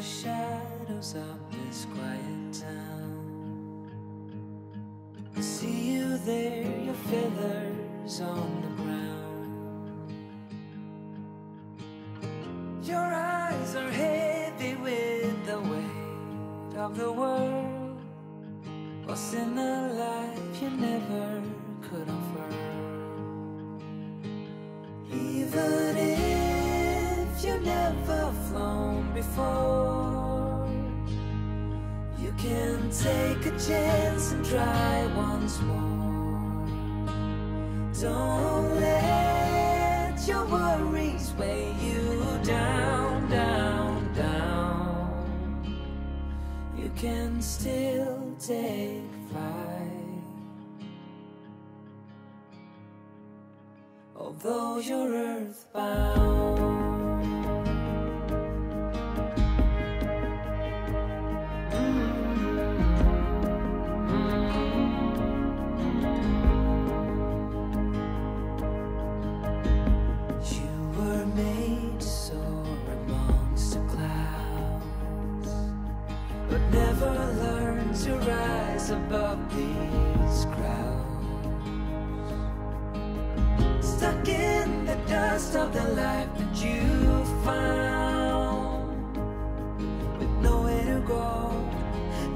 shadows of this quiet town. I see you there, your feathers on the ground. Your eyes are heavy with the weight of the world, lost in a life you never could affirm. Even if you've never flown before, you can take a chance and try once more. Don't let your worries weigh you down, down, down. You can still take flight, although you're earthbound. Never learn to rise above these crowds, stuck in the dust of the life that you found, with nowhere to go,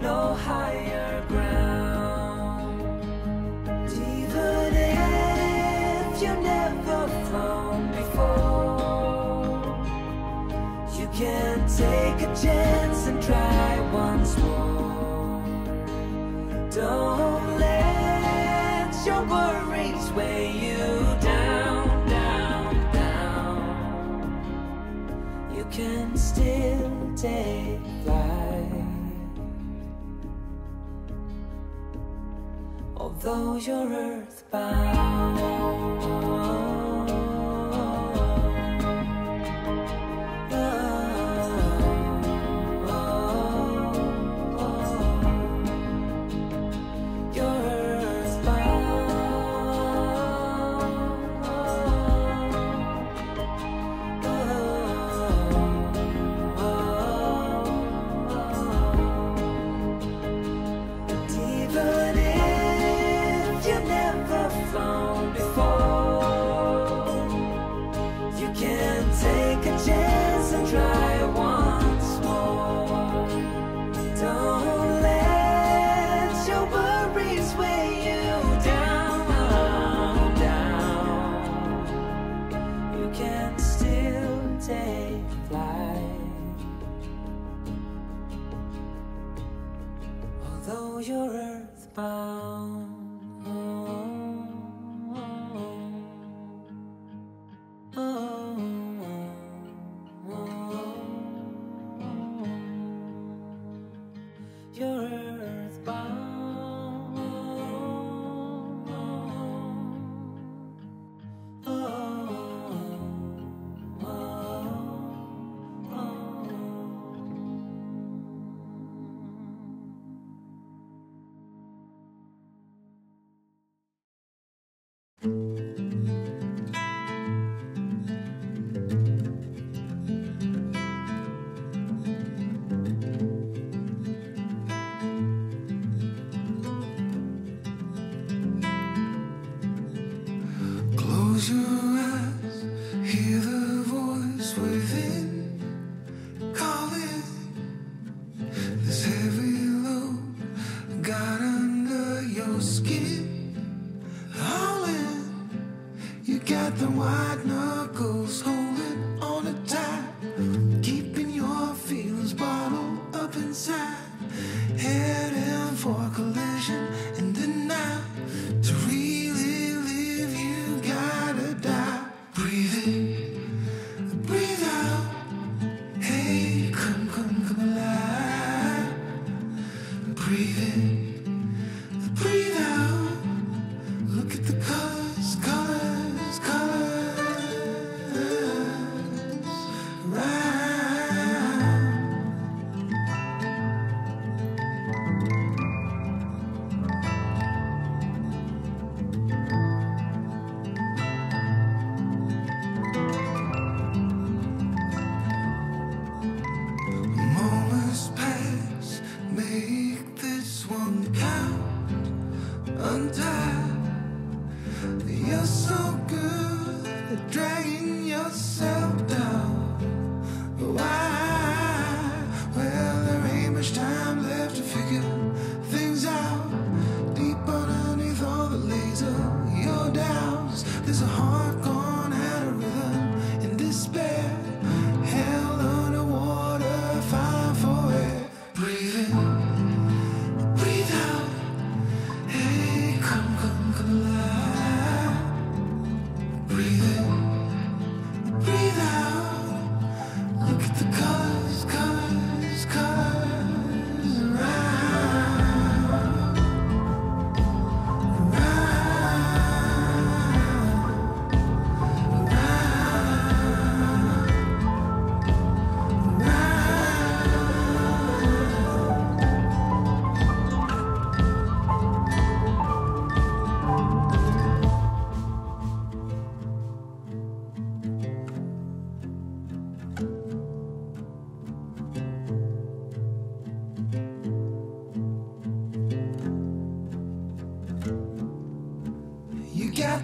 no higher ground. Even if you've never flown before, you can take a chance and try once more. Don't let your worries weigh you down, down, down. You can still take flight, although you're earthbound. Take a chance and try once more. Don't let your worries weigh you down, down. You can still take flight, although you're earthbound. You're earthbound.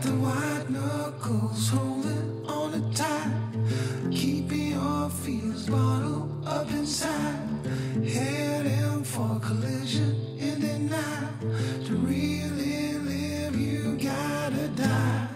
the white knuckles holding on it tight, keeping your fears bottled up inside, heading for collision in the night. To really live, you gotta die.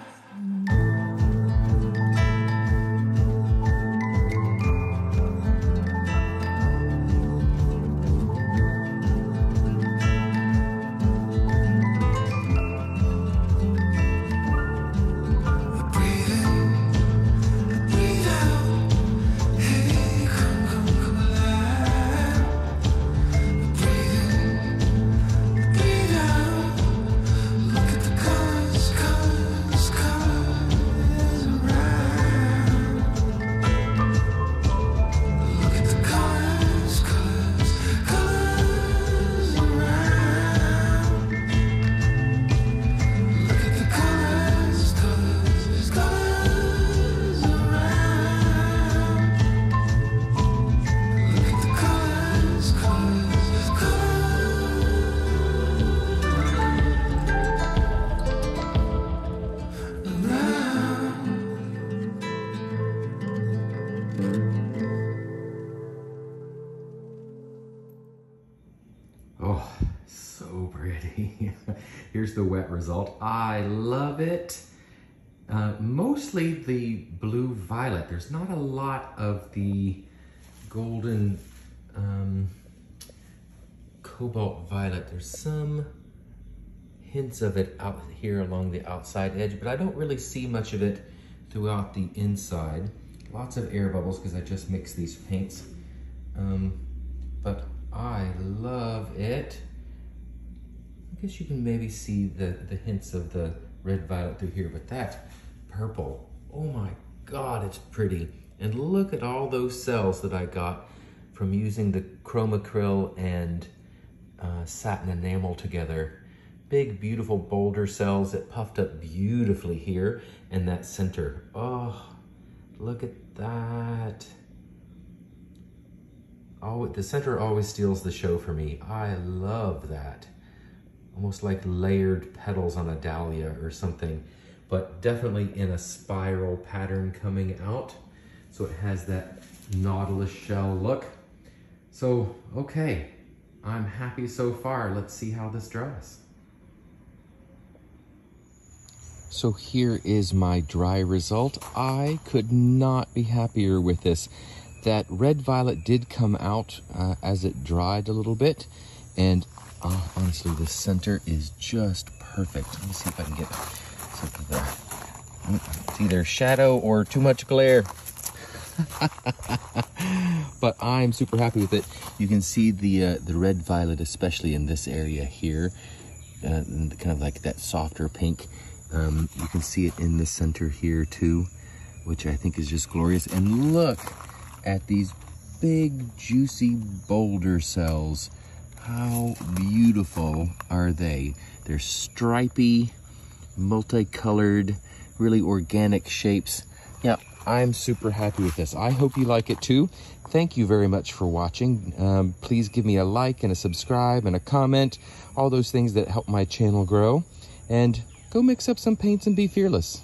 Oh, so pretty. Here's the wet result. I love it. Mostly the blue violet. There's not a lot of the golden cobalt violet. There's some hints of it out here along the outside edge, but I don't really see much of it throughout the inside. Lots of air bubbles because I just mixed these paints. But I love it. I guess you can maybe see the hints of the red violet through here, but that purple, oh my God, it's pretty. And look at all those cells that I got from using the chromacryl and satin enamel together. Big, beautiful boulder cells that puffed up beautifully here in that center. Oh, look at that. Oh, the center always steals the show for me. I love that. Almost like layered petals on a dahlia or something, but definitely in a spiral pattern coming out. So it has that nautilus shell look. So, okay, I'm happy so far. Let's see how this dries. So here is my dry result. I could not be happier with this. That red violet did come out as it dried a little bit, and honestly, the center is just perfect. Let me see if I can get something there. It's either shadow or too much glare. But I'm super happy with it. You can see the red violet, especially in this area here, kind of like that softer pink. You can see it in the center here too, which I think is just glorious. And look at these big juicy boulder cells. How beautiful are they? They're stripy, multicolored, really organic shapes. Yeah, I'm super happy with this. I hope you like it too. Thank you very much for watching. Please give me a like and a subscribe and a comment, all those things that help my channel grow. And go mix up some paints and be fearless.